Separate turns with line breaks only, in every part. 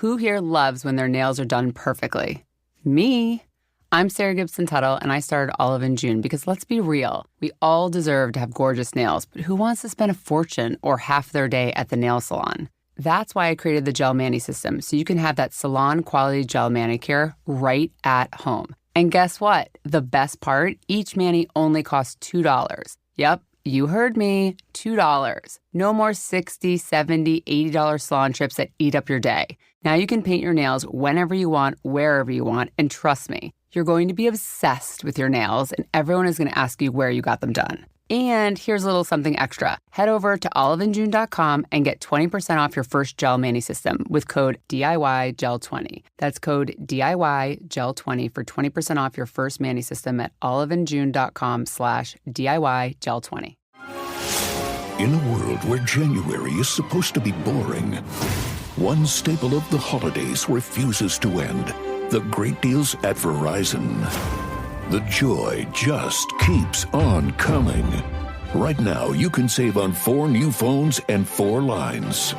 Who here loves when their nails are done perfectly? Me. I'm Sarah Gibson Tuttle, and I started Olive in June because let's be real, we all deserve to have gorgeous nails, but who wants to spend a fortune or half their day at the nail salon? That's why I created the Gel Mani system, so you can have that salon-quality gel manicure right at home. And guess what? The best part, each mani only costs $2. Yep, you heard me, $2. No more $60, $70, $80 salon trips that eat up your day. Now you can paint your nails whenever you want, wherever you want, and trust me, you're going to be obsessed with your nails, and everyone is going to ask you where you got them done. And here's a little something extra. Head over to oliveinjune.com and get 20% off your first Gel Mani system with code DIYGEL20. That's code DIYGEL20 for 20% off your first Mani system at oliveinjune.com/DIYGEL20.
In a world where January is supposed to be boring, one staple of the holidays refuses to end. The great deals at Verizon. The joy just keeps on coming. Right now, you can save on 4 new phones and 4 lines.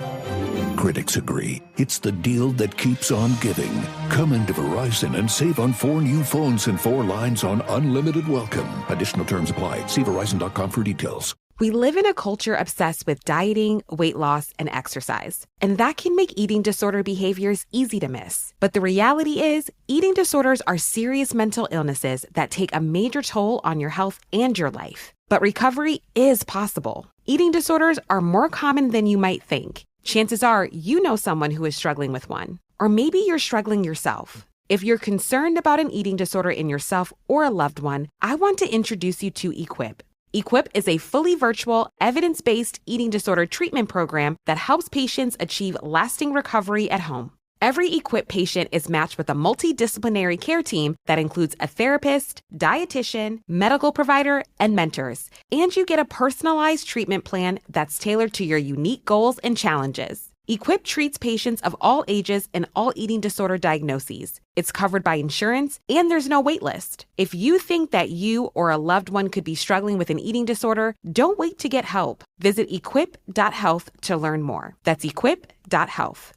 Critics agree. It's the deal that keeps on giving. Come into Verizon and save on 4 new phones and 4 lines on unlimited welcome. Additional terms apply. See Verizon.com for details.
We live in a culture obsessed with dieting, weight loss, and exercise. And that can make eating disorder behaviors easy to miss. But the reality is, eating disorders are serious mental illnesses that take a major toll on your health and your life. But recovery is possible. Eating disorders are more common than you might think. Chances are you know someone who is struggling with one. Or maybe you're struggling yourself. If you're concerned about an eating disorder in yourself or a loved one, I want to introduce you to Equip. Equip is a fully virtual, evidence-based eating disorder treatment program that helps patients achieve lasting recovery at home. Every Equip patient is matched with a multidisciplinary care team that includes a therapist, dietitian, medical provider, and mentors. And you get a personalized treatment plan that's tailored to your unique goals and challenges. Equip treats patients of all ages and all eating disorder diagnoses. It's covered by insurance, and there's no wait list. If you think that you or a loved one could be struggling with an eating disorder, don't wait to get help. Visit equip.health to learn more. That's equip.health.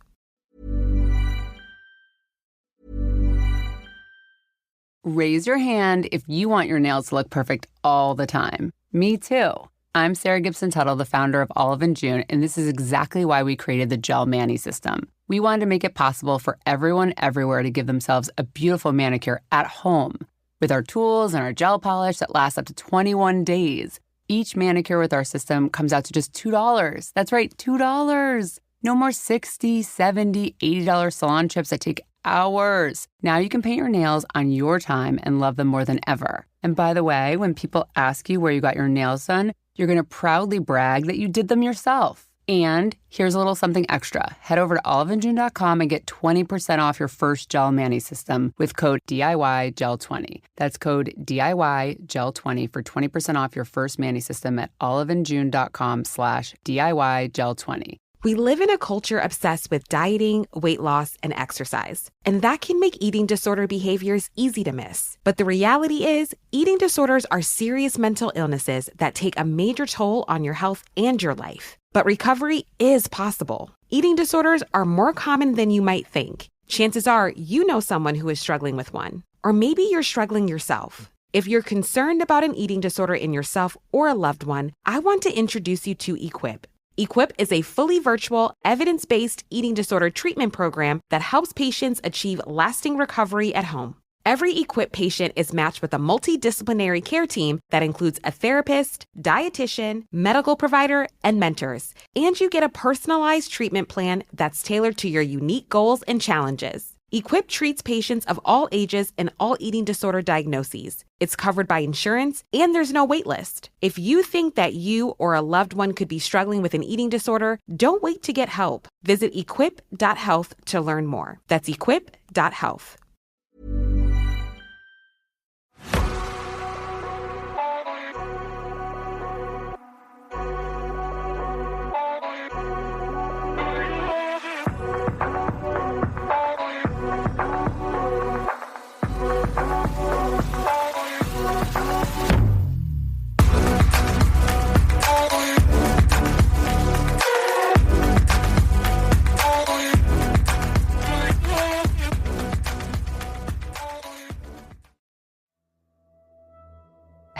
Raise your hand if you want your nails to look perfect all the time. Me too. I'm Sarah Gibson Tuttle, the founder of Olive in June, and this is exactly why we created the Gel Mani system. We wanted to make it possible for everyone everywhere to give themselves a beautiful manicure at home with our tools and our gel polish that lasts up to 21 days. Each manicure with our system comes out to just $2. That's right, $2. No more $60, $70, $80 salon trips that take hours. Now you can paint your nails on your time and love them more than ever. And by the way, when people ask you where you got your nails done, you're going to proudly brag that you did them yourself. And here's a little something extra. Head over to oliveinjune.com and get 20% off your first Gel Mani system with code DIYGEL20. That's code DIYGEL20 for 20% off your first Mani system at oliveinjune.com/DIYGEL20.
We live in a culture obsessed with dieting, weight loss, and exercise. And that can make eating disorder behaviors easy to miss. But the reality is, eating disorders are serious mental illnesses that take a major toll on your health and your life. But recovery is possible. Eating disorders are more common than you might think. Chances are you know someone who is struggling with one. Or maybe you're struggling yourself. If you're concerned about an eating disorder in yourself or a loved one, I want to introduce you to Equip. Equip is a fully virtual, evidence-based eating disorder treatment program that helps patients achieve lasting recovery at home. Every Equip patient is matched with a multidisciplinary care team that includes a therapist, dietitian, medical provider, and mentors. And you get a personalized treatment plan that's tailored to your unique goals and challenges. Equip treats patients of all ages and all eating disorder diagnoses. It's covered by insurance, and there's no wait list. If you think that you or a loved one could be struggling with an eating disorder, don't wait to get help. Visit equip.health to learn more. That's equip.health.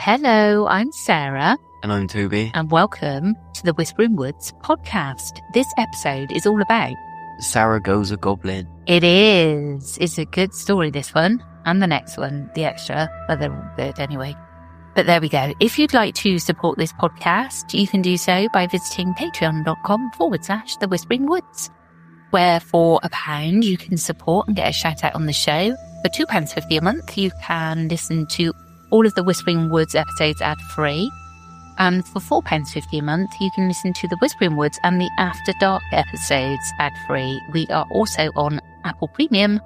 Hello, I'm Sarah.
And I'm Toby.
And welcome to the Whispering Woods podcast. This episode is all about
Zaragoza Goblin.
It is. It's a good story, this one. And the next one, the extra. But they're all good anyway. But there we go. If you'd like to support this podcast, you can do so by visiting patreon.com/The Whispering Woods, where for £1 you can support and get a shout out on the show. For £2.50 a month, you can listen to all of the Whispering Woods episodes ad-free. And for £4.50 a month, you can listen to the Whispering Woods and the After Dark episodes ad-free. We are also on Apple Premium,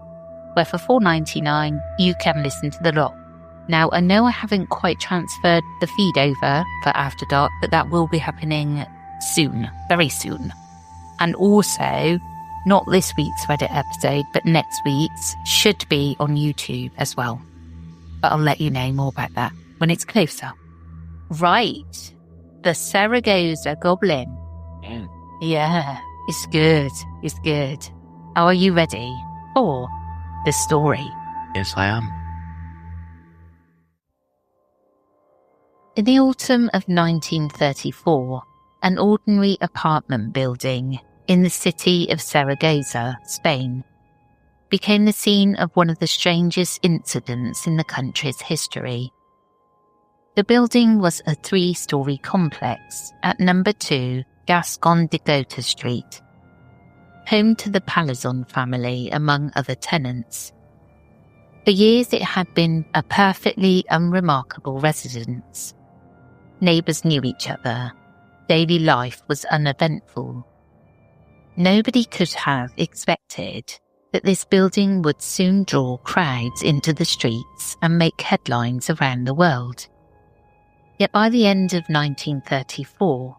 where for £4.99 you can listen to the lot. Now, I know I haven't quite transferred the feed over for After Dark, but that will be happening soon, very soon. And also, not this week's Reddit episode, but next week's should be on YouTube as well. But I'll let you know more about that when it's closer. Right. The Zaragoza Goblin. Yeah, it's good. It's good. Are you ready for the story?
Yes, I am.
In the autumn of 1934, an ordinary apartment building in the city of Zaragoza, Spain, became the scene of one of the strangest incidents in the country's history. The building was a 3-story complex at number 2 Gascon de Gota Street, home to the Palazon family among other tenants. For years it had been a perfectly unremarkable residence. Neighbours knew each other. Daily life was uneventful. Nobody could have expected that this building would soon draw crowds into the streets and make headlines around the world. Yet by the end of 1934,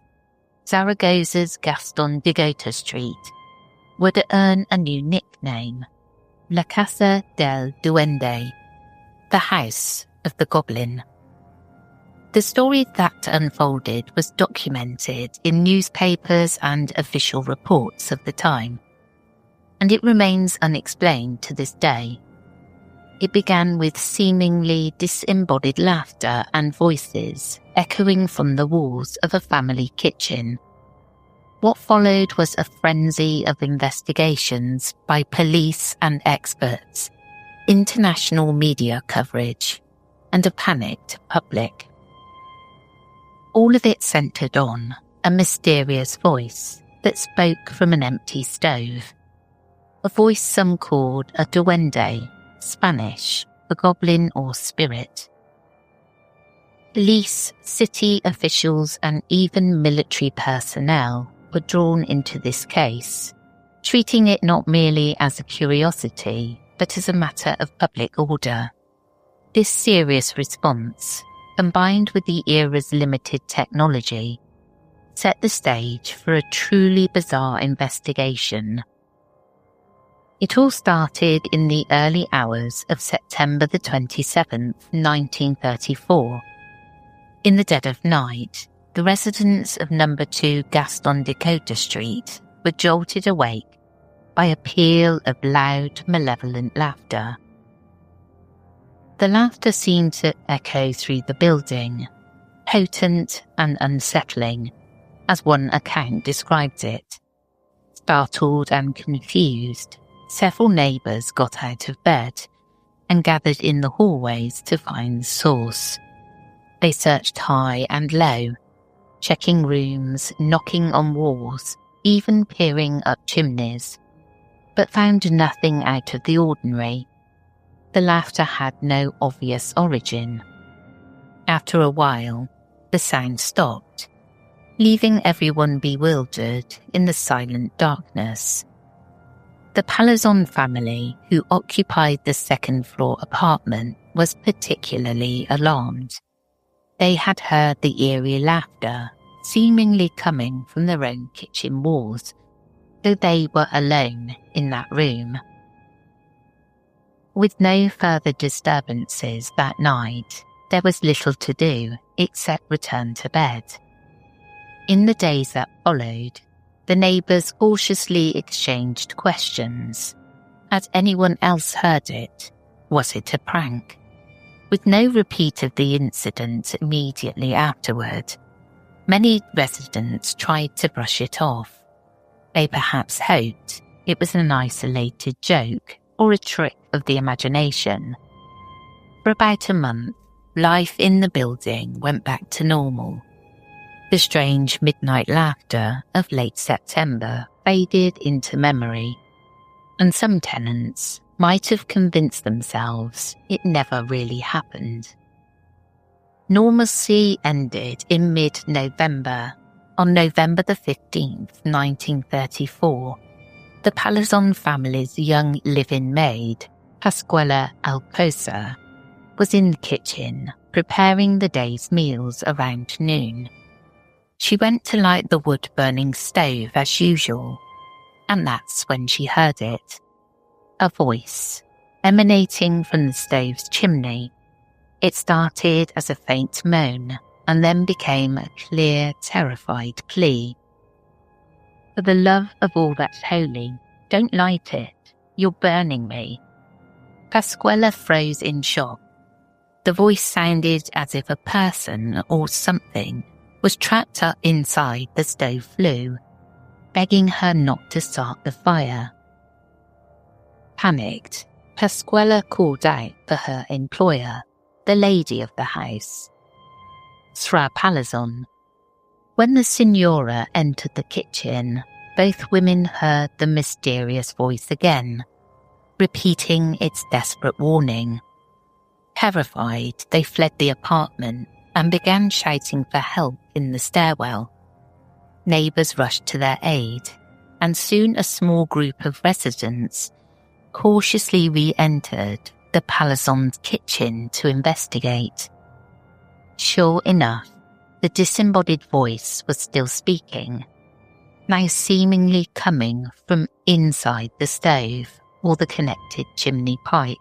Zaragoza's Gaston de Gota Street would earn a new nickname, La Casa del Duende, the House of the Goblin. The story that unfolded was documented in newspapers and official reports of the time, and it remains unexplained to this day. It began with seemingly disembodied laughter and voices echoing from the walls of a family kitchen. What followed was a frenzy of investigations by police and experts, international media coverage, and a panicked public. All of it centred on a mysterious voice that spoke from an empty stove. A voice some called a duende, Spanish for goblin or spirit. Police, city officials and even military personnel were drawn into this case, treating it not merely as a curiosity, but as a matter of public order. This serious response, combined with the era's limited technology, set the stage for a truly bizarre investigation. It all started in the early hours of September the 27th, 1934. In the dead of night, the residents of number 2 Gaston de Gota Street were jolted awake by a peal of loud, malevolent laughter. The laughter seemed to echo through the building, potent and unsettling, as one account describes it. Startled and confused, several neighbours got out of bed and gathered in the hallways to find the source. They searched high and low, checking rooms, knocking on walls, even peering up chimneys, but found nothing out of the ordinary. The laughter had no obvious origin. After a while, the sound stopped, leaving everyone bewildered in the silent darkness. The Palazon family, who occupied the second-floor apartment, was particularly alarmed. They had heard the eerie laughter, seemingly coming from their own kitchen walls, though they were alone in that room. With no further disturbances that night, there was little to do except return to bed. In the days that followed, the neighbours cautiously exchanged questions. Had anyone else heard it? Was it a prank? With no repeat of the incident immediately afterward, many residents tried to brush it off. They perhaps hoped it was an isolated joke or a trick of the imagination. For about a month, life in the building went back to normal. The strange midnight laughter of late September faded into memory, and some tenants might have convinced themselves it never really happened. Normalcy ended in mid-November. On November the 15th, 1934, the Palazon family's young live-in maid, Pasquella Alcosa, was in the kitchen preparing the day's meals around noon. She went to light the wood-burning stove as usual, and that's when she heard it. A voice emanating from the stove's chimney. It started as a faint moan and then became a clear, terrified plea. "For the love of all that's holy, don't light it. You're burning me." Pasquella froze in shock. The voice sounded as if a person or something was trapped up inside the stove flue, begging her not to start the fire. Panicked, Pasquella called out for her employer, the lady of the house, Sra Palazon. When the Signora entered the kitchen, both women heard the mysterious voice again, repeating its desperate warning. Terrified, they fled the apartment and began shouting for help in the stairwell. Neighbours rushed to their aid, and soon a small group of residents cautiously re-entered the Palazon's kitchen to investigate. Sure enough, the disembodied voice was still speaking, now seemingly coming from inside the stove or the connected chimney pipe.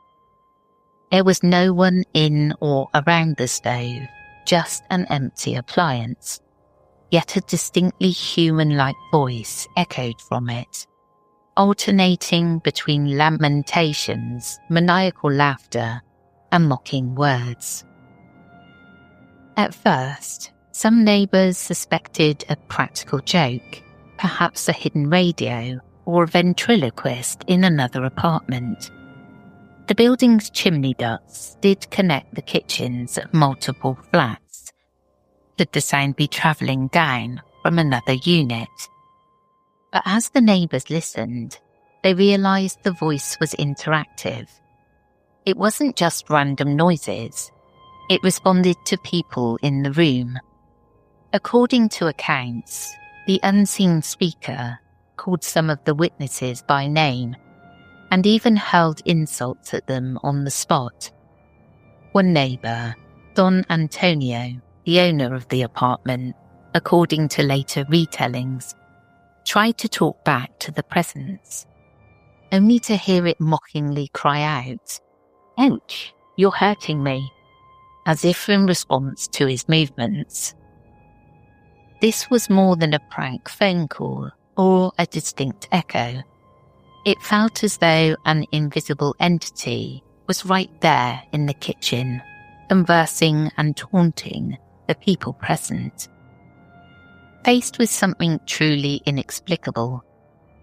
There was no one in or around the stove, just an empty appliance, yet a distinctly human-like voice echoed from it, alternating between lamentations, maniacal laughter, and mocking words. At first, some neighbours suspected a practical joke, perhaps a hidden radio or a ventriloquist in another apartment. The building's chimney ducts did connect the kitchens of multiple flats. Could the sound be travelling down from another unit? But as the neighbours listened, they realised the voice was interactive. It wasn't just random noises. It responded to people in the room. According to accounts, the unseen speaker called some of the witnesses by name and even hurled insults at them on the spot. One neighbour, Don Antonio, the owner of the apartment, according to later retellings, tried to talk back to the presence, only to hear it mockingly cry out, "Ouch, you're hurting me," as if in response to his movements. This was more than a prank phone call or a distinct echo. It felt as though an invisible entity was right there in the kitchen, conversing and taunting the people present. Faced with something truly inexplicable,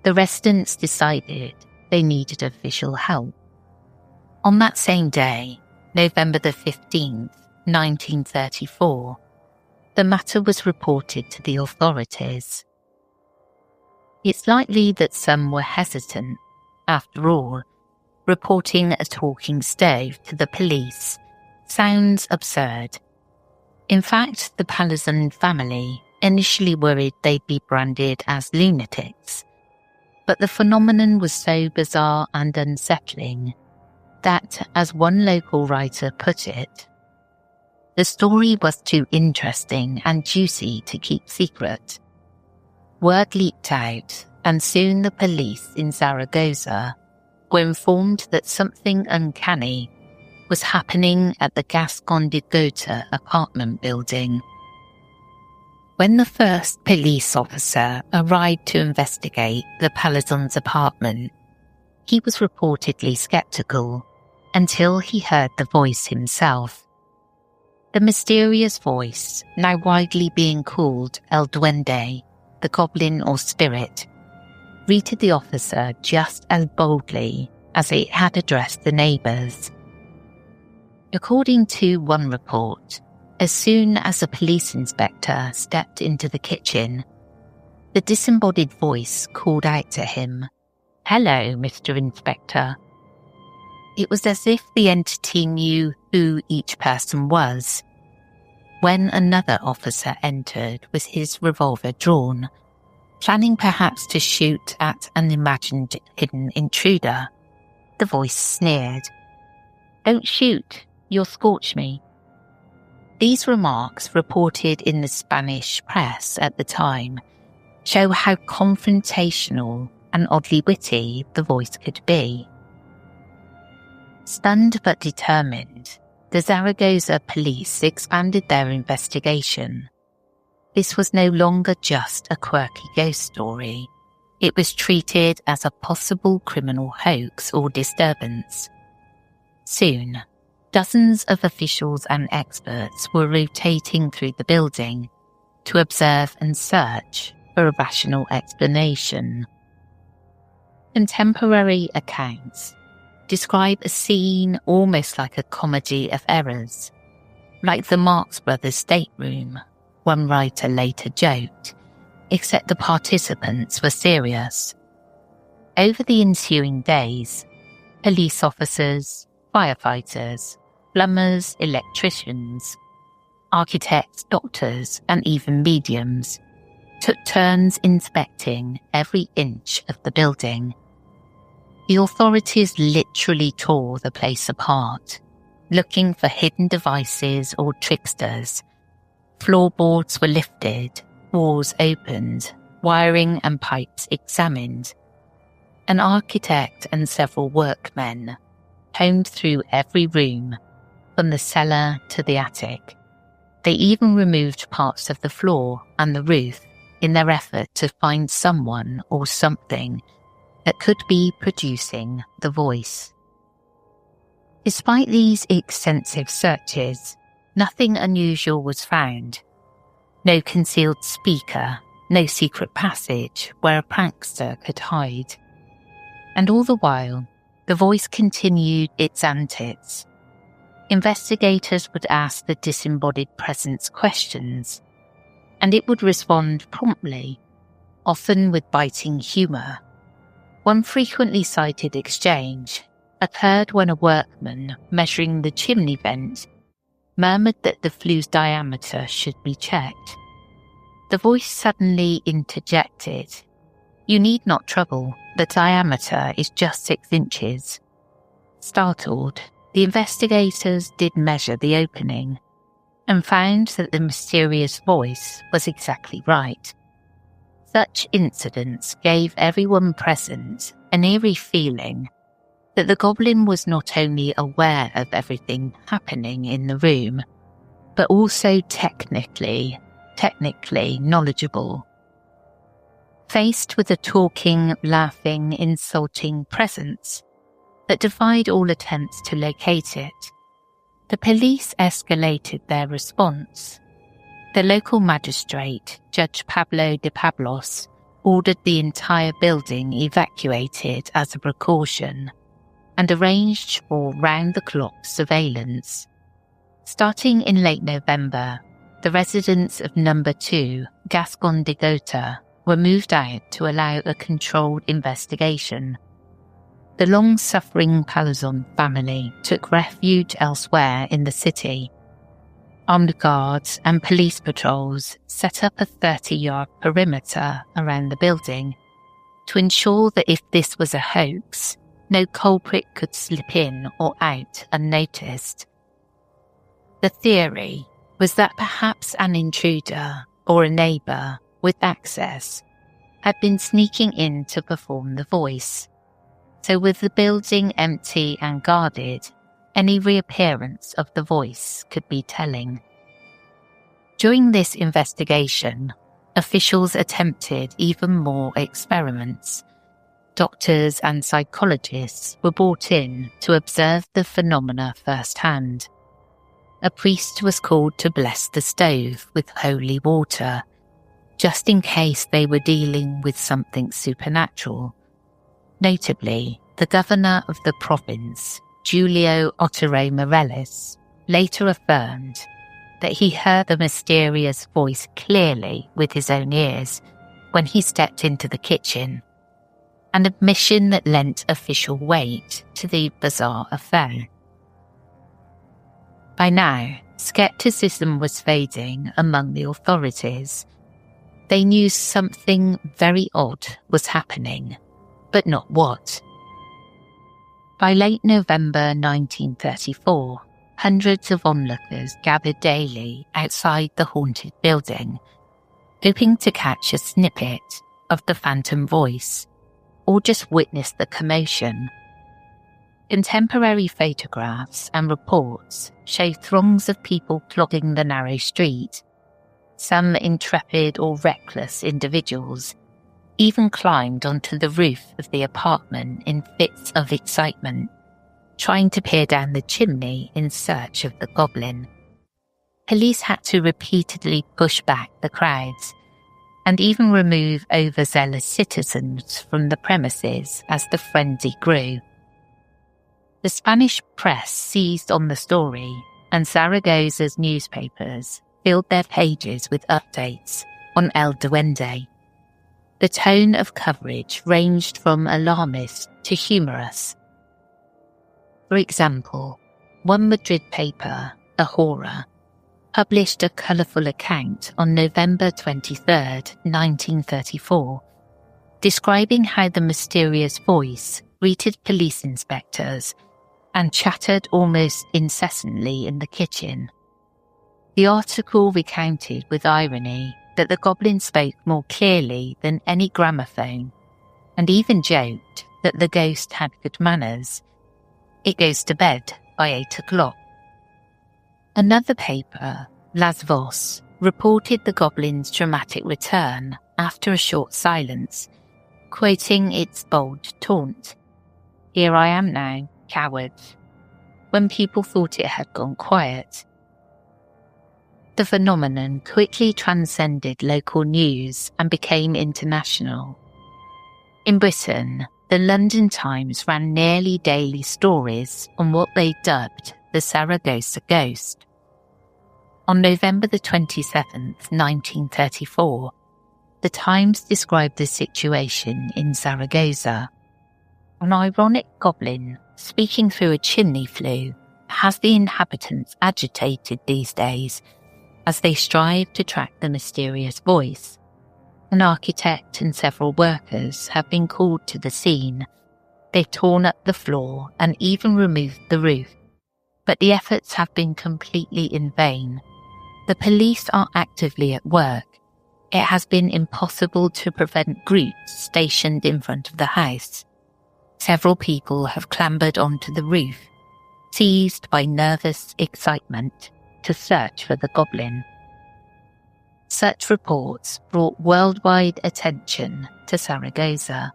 the residents decided they needed official help. On that same day, November the 15th, 1934, the matter was reported to the authorities. It's likely that some were hesitant. After all, reporting a talking stove to the police sounds absurd. In fact, the Palazon family initially worried they'd be branded as lunatics, but the phenomenon was so bizarre and unsettling that, as one local writer put it, the story was too interesting and juicy to keep secret. Word leaked out, and soon the police in Zaragoza were informed that something uncanny was happening at the Gascon de Gotha apartment building. When the first police officer arrived to investigate the Palazon's apartment, he was reportedly skeptical, until he heard the voice himself. The mysterious voice, now widely being called El Duende, the goblin or spirit, greeted the officer just as boldly as it had addressed the neighbours. According to one report, as soon as a police inspector stepped into the kitchen, the disembodied voice called out to him, "Hello, Mr. Inspector." It was as if the entity knew who each person was. When another officer entered with his revolver drawn, planning perhaps to shoot at an imagined hidden intruder, the voice sneered, "Don't shoot, you'll scorch me." These remarks, reported in the Spanish press at the time, show how confrontational and oddly witty the voice could be. Stunned but determined, the Zaragoza police expanded their investigation. This was no longer just a quirky ghost story. It was treated as a possible criminal hoax or disturbance. Soon, dozens of officials and experts were rotating through the building to observe and search for a rational explanation. Contemporary accounts describe a scene almost like a comedy of errors, like the Marx Brothers stateroom, one writer later joked, except the participants were serious. Over the ensuing days, police officers, firefighters, plumbers, electricians, architects, doctors, and even mediums took turns inspecting every inch of the building. The authorities literally tore the place apart, looking for hidden devices or tricksters. Floorboards were lifted, walls opened, wiring and pipes examined. An architect and several workmen combed through every room, from the cellar to the attic. They even removed parts of the floor and the roof in their effort to find someone or something that could be producing the voice. Despite these extensive searches, nothing unusual was found. No concealed speaker, no secret passage where a prankster could hide. And all the while, the voice continued its antics. Investigators would ask the disembodied presence questions, and it would respond promptly, often with biting humour. One frequently cited exchange occurred when a workman measuring the chimney vent murmured that the flue's diameter should be checked. The voice suddenly interjected, "You need not trouble, the diameter is just 6 inches. Startled, the investigators did measure the opening and found that the mysterious voice was exactly right. Such incidents gave everyone present an eerie feeling that the goblin was not only aware of everything happening in the room, but also technically knowledgeable. Faced with a talking, laughing, insulting presence that defied all attempts to locate it, the police escalated their response. The local magistrate, Judge Pablo de Pablos, ordered the entire building evacuated as a precaution and arranged for round-the-clock surveillance. Starting in late November, the residents of Number 2, Gascon de Gota, were moved out to allow a controlled investigation. The long-suffering Palazon family took refuge elsewhere in the city. Armed guards and police patrols set up a 30-yard perimeter around the building to ensure that if this was a hoax, no culprit could slip in or out unnoticed. The theory was that perhaps an intruder or a neighbour with access had been sneaking in to perform the voice. So with the building empty and guarded, any reappearance of the voice could be telling. During this investigation, officials attempted even more experiments. Doctors and psychologists were brought in to observe the phenomena firsthand. A priest was called to bless the stove with holy water, just in case they were dealing with something supernatural. Notably, the governor of the province, Giulio Ottore Morellis, later affirmed that he heard the mysterious voice clearly with his own ears when he stepped into the kitchen, an admission that lent official weight to the bizarre affair. By now, skepticism was fading among the authorities. They knew something very odd was happening, but not what. By late November 1934, hundreds of onlookers gathered daily outside the haunted building, hoping to catch a snippet of the phantom voice, or just witness the commotion. Contemporary photographs and reports show throngs of people clogging the narrow street. Some intrepid or reckless individuals even climbed onto the roof of the apartment in fits of excitement, trying to peer down the chimney in search of the goblin. Police had to repeatedly push back the crowds and even remove overzealous citizens from the premises as the frenzy grew. The Spanish press seized on the story, and Zaragoza's newspapers filled their pages with updates on El Duende. The tone of coverage ranged from alarmist to humorous. For example, one Madrid paper, A Horror, published a colourful account on November 23, 1934, describing how the mysterious voice greeted police inspectors and chattered almost incessantly in the kitchen. The article recounted with irony that the goblin spoke more clearly than any gramophone, and even joked that the ghost had good manners. It goes to bed by 8 o'clock. Another paper, Las Voz, reported the goblin's dramatic return after a short silence, quoting its bold taunt, "Here I am now, cowards," when people thought it had gone quiet. The phenomenon quickly transcended local news and became international. In Britain, the London Times ran nearly daily stories on what they dubbed the Zaragoza ghost. On November the 27th, 1934, the Times described the situation in Zaragoza. An ironic goblin speaking through a chimney flue has the inhabitants agitated these days as they strive to track the mysterious voice. An architect and several workers have been called to the scene. They've torn up the floor and even removed the roof, but the efforts have been completely in vain. The police are actively at work. It has been impossible to prevent groups stationed in front of the house. Several people have clambered onto the roof, seized by nervous excitement, to search for the goblin. Such reports brought worldwide attention to Zaragoza.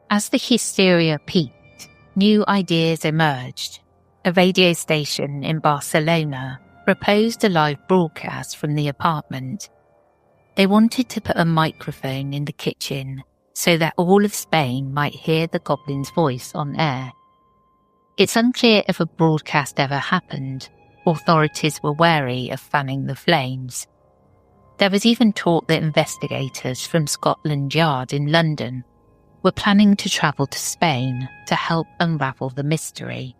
As the hysteria peaked, new ideas emerged. A radio station in Barcelona proposed a live broadcast from the apartment. They wanted to put a microphone in the kitchen so that all of Spain might hear the goblin's voice on air. It's unclear if a broadcast ever happened. Authorities were wary of fanning the flames. There was even talk that investigators from Scotland Yard in London were planning to travel to Spain to help unravel the mystery.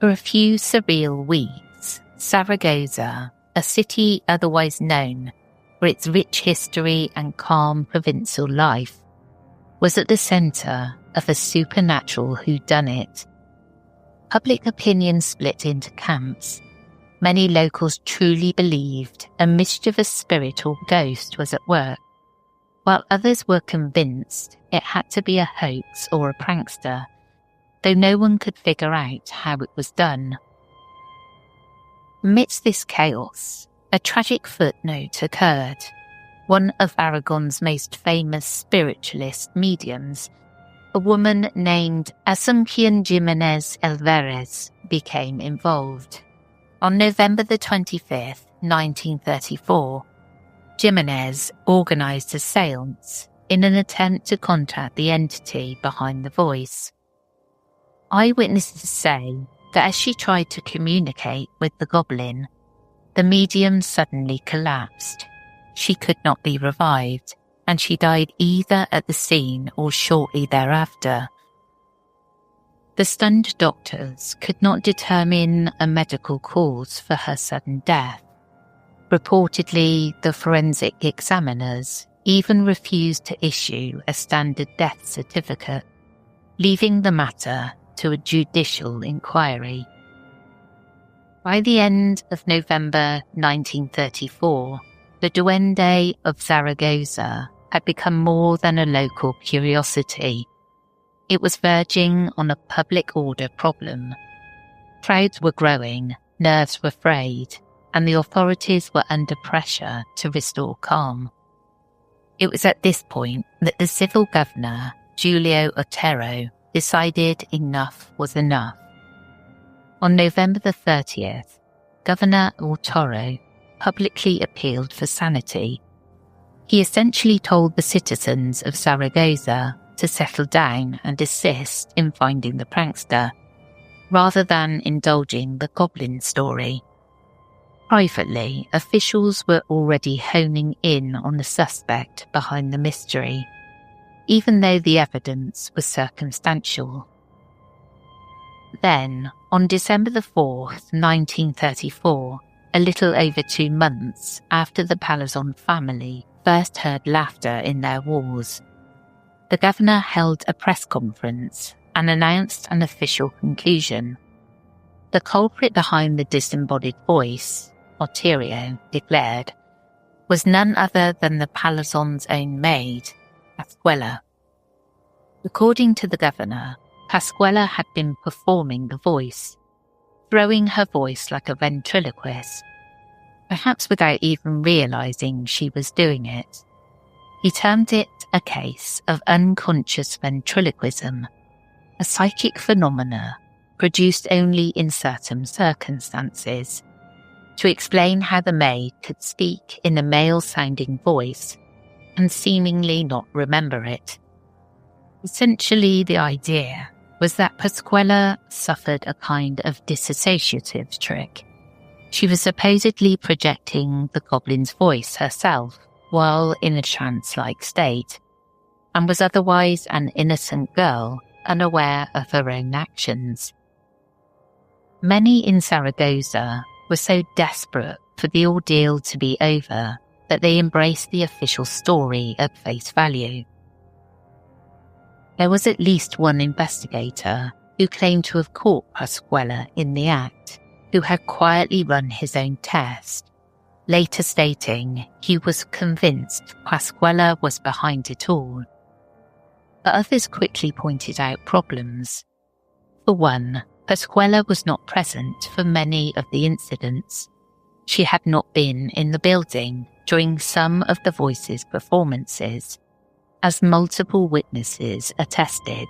For a few surreal weeks, Zaragoza, a city otherwise known for its rich history and calm provincial life, was at the centre of a supernatural whodunit. Public opinion split into camps. Many locals truly believed a mischievous spirit or ghost was at work, while others were convinced it had to be a hoax or a prankster, though no one could figure out how it was done. Amidst this chaos, a tragic footnote occurred. one of Aragon's most famous spiritualist mediums, a woman named Asuncion Jimenez Alvarez, became involved. On November the 25th, 1934, Jimenez organised a séance in an attempt to contact the entity behind the voice. Eyewitnesses say that as she tried to communicate with the goblin, the medium suddenly collapsed. She could not be revived, and she died either at the scene or shortly thereafter. The stunned doctors could not determine a medical cause for her sudden death. Reportedly, the forensic examiners even refused to issue a standard death certificate, leaving the matter to a judicial inquiry. By the end of November 1934, the Duende of Zaragoza had become more than a local curiosity. It was verging on a public order problem. Crowds were growing, nerves were frayed, and the authorities were under pressure to restore calm. It was at this point that the civil governor, Julio Otero, decided enough was enough. On November the 30th, Governor Otero publicly appealed for sanity. He essentially told the citizens of Zaragoza to settle down and assist in finding the prankster, rather than indulging the goblin story. Privately, officials were already honing in on the suspect behind the mystery, even though the evidence was circumstantial. Then, on December the 4th, 1934, a little over 2 months after the Palazon family first heard laughter in their walls, the governor held a press conference and announced an official conclusion. The culprit behind the disembodied voice, Otero declared, was none other than the Palazon's own maid, Pascuala. According to the governor, Pascuala had been performing the voice, throwing her voice like a ventriloquist, perhaps without even realising she was doing it. He termed it a case of unconscious ventriloquism, a psychic phenomena produced only in certain circumstances, to explain how the maid could speak in a male-sounding voice and seemingly not remember it. Essentially, the idea was that Pascuala suffered a kind of dissociative trick. She was supposedly projecting the goblin's voice herself while in a trance-like state, and was otherwise an innocent girl unaware of her own actions. Many in Zaragoza were so desperate for the ordeal to be over that they embraced the official story at face value. There was at least one investigator who claimed to have caught Pascuala in the act, who had quietly run his own test, later stating he was convinced Pascuala was behind it all. But others quickly pointed out problems. For one, Pascuala was not present for many of the incidents. She had not been in the building during some of the voice's performances, as multiple witnesses attested.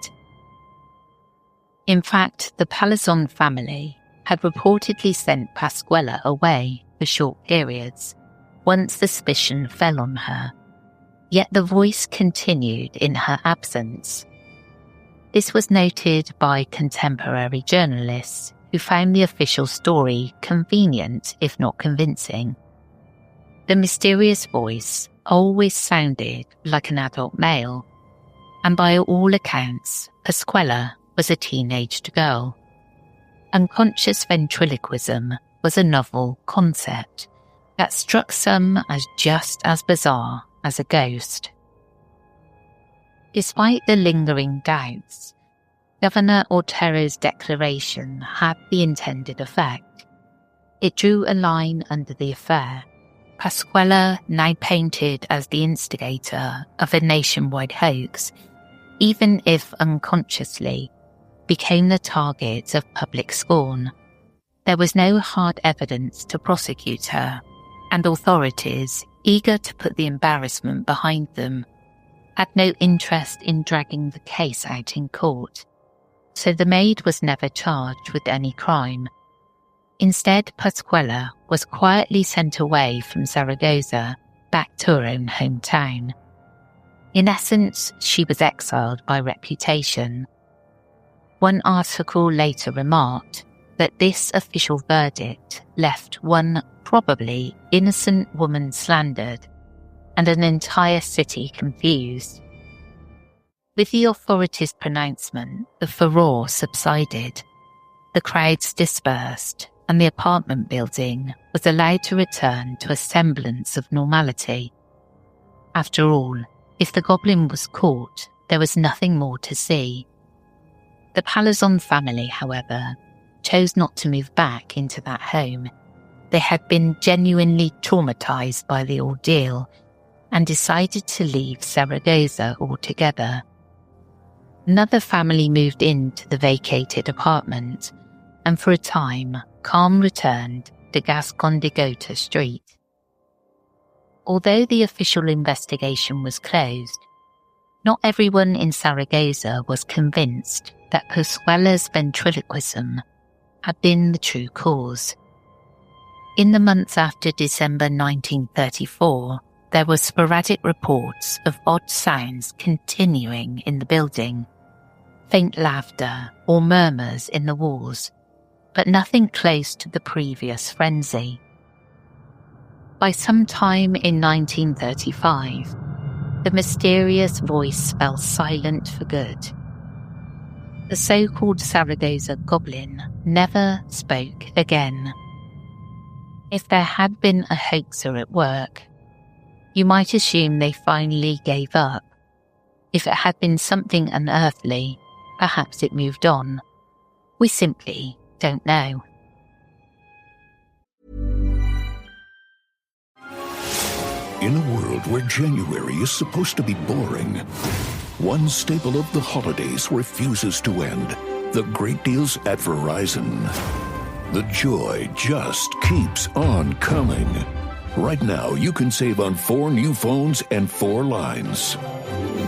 In fact, the Palazon family had reportedly sent Pascuala away for short periods once suspicion fell on her, yet the voice continued in her absence. This was noted by contemporary journalists who found the official story convenient if not convincing. The mysterious voice always sounded like an adult male, and by all accounts, Pascuala was a teenaged girl. Unconscious ventriloquism was a novel concept that struck some as just as bizarre as a ghost. Despite the lingering doubts, Governor Otero's declaration had the intended effect. It drew a line under the affair. Pascuala, now painted as the instigator of a nationwide hoax, even if unconsciously, became the target of public scorn. There was no hard evidence to prosecute her, and authorities, eager to put the embarrassment behind them, had no interest in dragging the case out in court, so the maid was never charged with any crime. Instead, Pasquella was quietly sent away from Zaragoza back to her own hometown. In essence, she was exiled by reputation. One article later remarked that this official verdict left one probably innocent woman slandered and an entire city confused. With the authorities' pronouncement, the furore subsided. The crowds dispersed, and the apartment building was allowed to return to a semblance of normality. After all, if the goblin was caught, there was nothing more to see. The Palazon family, however, chose not to move back into that home. They had been genuinely traumatized by the ordeal and decided to leave Zaragoza altogether. Another family moved into the vacated apartment, and for a time, calm returned to Gascon de Gota Street. Although the official investigation was closed, not everyone in Zaragoza was convinced that Pasquella's ventriloquism had been the true cause. In the months after December 1934, there were sporadic reports of odd sounds continuing in the building, faint laughter or murmurs in the walls, but nothing close to the previous frenzy. By some time in 1935, the mysterious voice fell silent for good. The so-called Zaragoza goblin never spoke again. If there had been a hoaxer at work, you might assume they finally gave up. If it had been something unearthly, perhaps it moved on. We simply don't know.
In a world where January is supposed to be boring, one staple of the holidays refuses to end. The great deals at Verizon. The joy just keeps on coming. Right now, you can save on 4 new phones and 4 lines.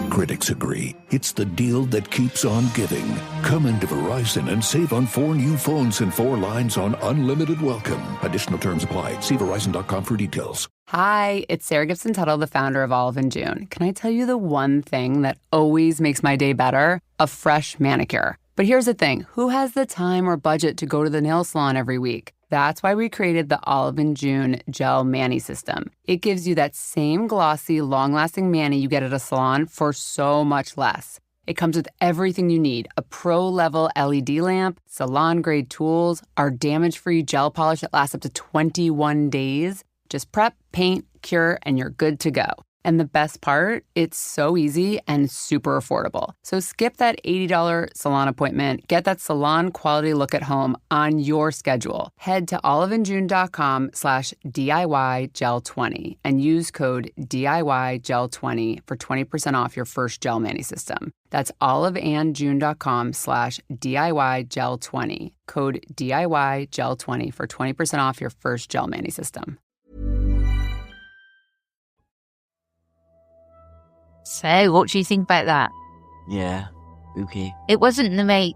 Critics agree it's the deal that keeps on giving. Come into Verizon and save on 4 new phones and 4 lines on unlimited welcome. Additional terms apply. See Verizon.com for details.
Hi, it's Sarah Gibson Tuttle, the founder of Olive & June. Can I tell you the one thing that always makes my day better? A fresh manicure. But here's the thing. Who has the time or budget to go to the nail salon every week? That's why we created the Olive & June Gel Mani System. It gives you that same glossy, long-lasting mani you get at a salon for so much less. It comes with everything you need. A pro-level LED lamp, salon-grade tools, our damage-free gel polish that lasts up to 21 days. Just prep, paint, cure, and you're good to go. And the best part, it's so easy and super affordable. So skip that $80 salon appointment. Get that salon quality look at home on your schedule. Head to oliveandjune.com/DIYGel20 and use code DIYGel20 for 20% off your first gel mani system. That's oliveandjune.com/DIYGel20. Code DIYGel20 for 20% off your first gel mani system.
So, what do you think about that?
Yeah. Okay.
It wasn't the maid.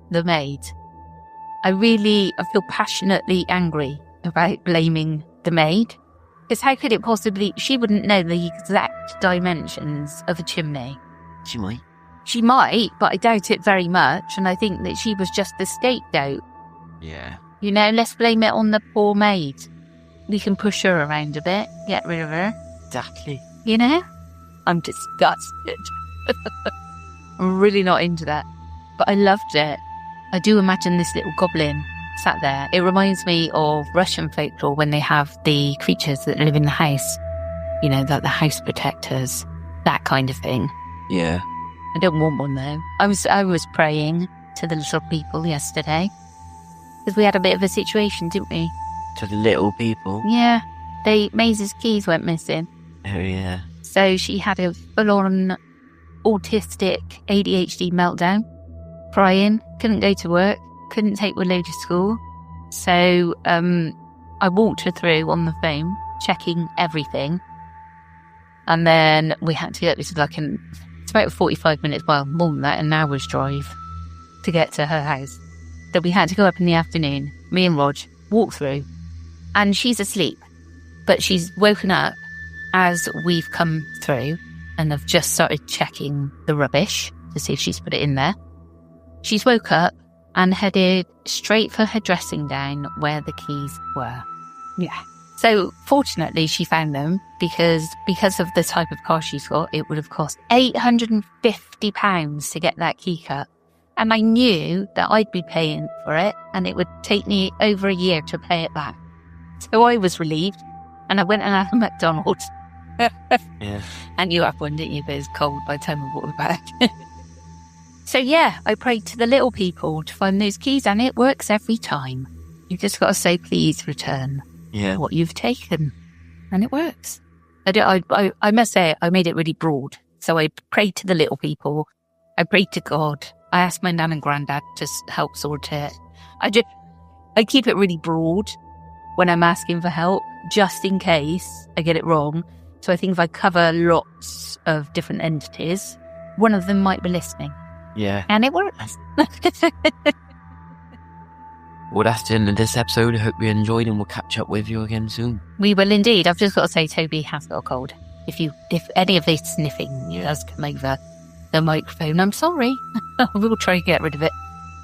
I feel passionately angry about blaming the maid. Because how could it possibly... She wouldn't know the exact dimensions of a chimney.
She might.
She might, but I doubt it very much. And I think that she was just the scapegoat.
Yeah.
You know, let's blame it on the poor maid. We can push her around a bit, get rid of her.
Exactly.
You know? I'm disgusted. I'm really not into that. But I loved it. I do imagine this little goblin sat there. It reminds me of Russian folklore when they have the creatures that live in the house. You know, like the house protectors. That kind of thing.
Yeah.
I don't want one though. I was praying to the little people yesterday. Because we had a bit of a situation, didn't we?
To the little people.
Yeah. Maisie's keys went missing.
Oh, yeah.
So she had a full-on autistic ADHD meltdown, crying, couldn't go to work, couldn't take Willow to school. So I walked her through on the phone, checking everything. And then we had to get this it's about 45 minutes, well, more than that, an hour's drive to get to her house. So we had to go up in the afternoon, me and Rog, walk through, and she's asleep. But she's woken up as we've come through and have just started checking the rubbish to see if she's put it in there. She's woke up and headed straight for her dressing gown where the keys were. Yeah. So fortunately she found them because of the type of car she's got, it would have cost £850 to get that key cut. And I knew that I'd be paying for it and it would take me over a year to pay it back. So I was relieved and I went and had a McDonald's.
Yeah.
And you have one, didn't you? But it's cold by the time we brought it back. So yeah, I prayed to the little people to find those keys and it works every time. You just got to say, please return what you've taken. And it works. I must say, I made it really broad. So I prayed to the little people. I prayed to God. I asked my nan and granddad to help sort it. I keep it really broad when I'm asking for help, just in case I get it wrong. So I think if I cover lots of different entities, one of them might be listening.
Yeah.
And it works.
Well, that's the end of this episode. I hope you enjoyed and we'll catch up with you again soon.
We will indeed. I've just got to say, Toby has got a cold. If any of this sniffing has come over the microphone, I'm sorry. We'll try to get rid of it.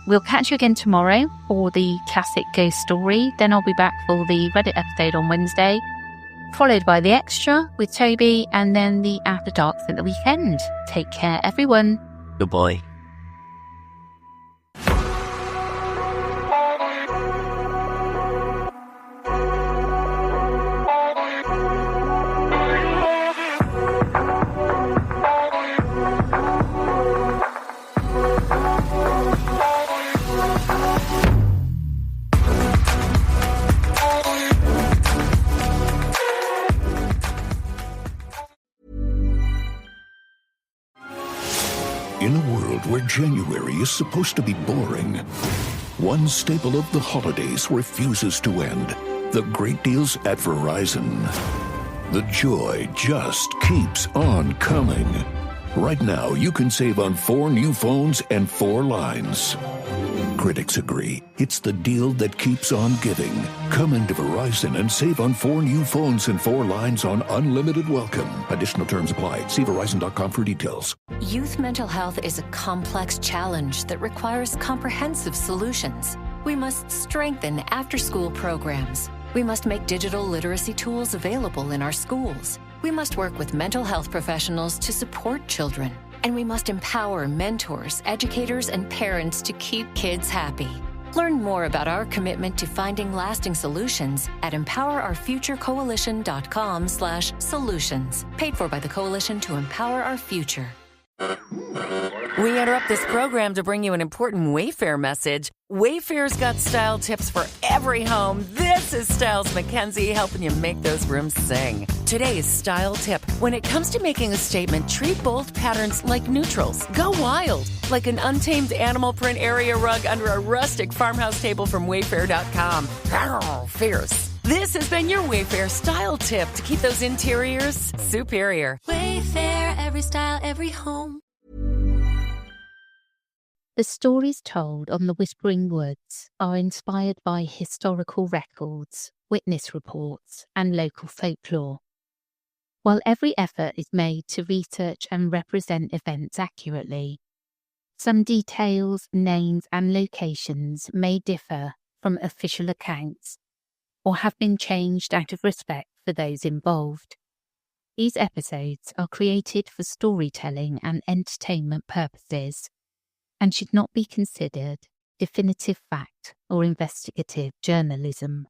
We'll catch you again tomorrow for the classic ghost story. Then I'll be back for the Reddit episode on Wednesday, followed by the extra with Toby, and then the After Dark at the weekend. Take care, everyone.
Goodbye.
In a world where January is supposed to be boring, one staple of the holidays refuses to end. The great deals at Verizon. The joy just keeps on coming. Right now, you can save on 4 new phones and 4 lines. Critics agree it's the deal that keeps on giving. Come into Verizon and save on 4 new phones and 4 lines on unlimited welcome. Additional terms apply. See Verizon.com for details.
Youth mental health is a complex challenge that requires comprehensive solutions. We must strengthen after-school programs. We must make digital literacy tools available in our schools. We must work with mental health professionals to support children. And we must empower mentors, educators, and parents to keep kids happy. Learn more about our commitment to finding lasting solutions at empowerourfuturecoalition.com/solutions. Paid for by the Coalition to Empower Our Future.
We interrupt this program to bring you an important Wayfair message. Wayfair's got style tips for every home. This is Styles McKenzie helping you make those rooms sing. Today's style tip. When it comes to making a statement, treat bold patterns like neutrals. Go wild, like an untamed animal print area rug under a rustic farmhouse table from Wayfair.com. Arr, fierce. This has been your Wayfair style tip to keep those interiors superior.
Wayfair, every style, every home.
The stories told on the Whispering Woods are inspired by historical records, witness reports, and local folklore. While every effort is made to research and represent events accurately, some details, names, and locations may differ from official accounts or have been changed out of respect for those involved. These episodes are created for storytelling and entertainment purposes and should not be considered definitive fact or investigative journalism.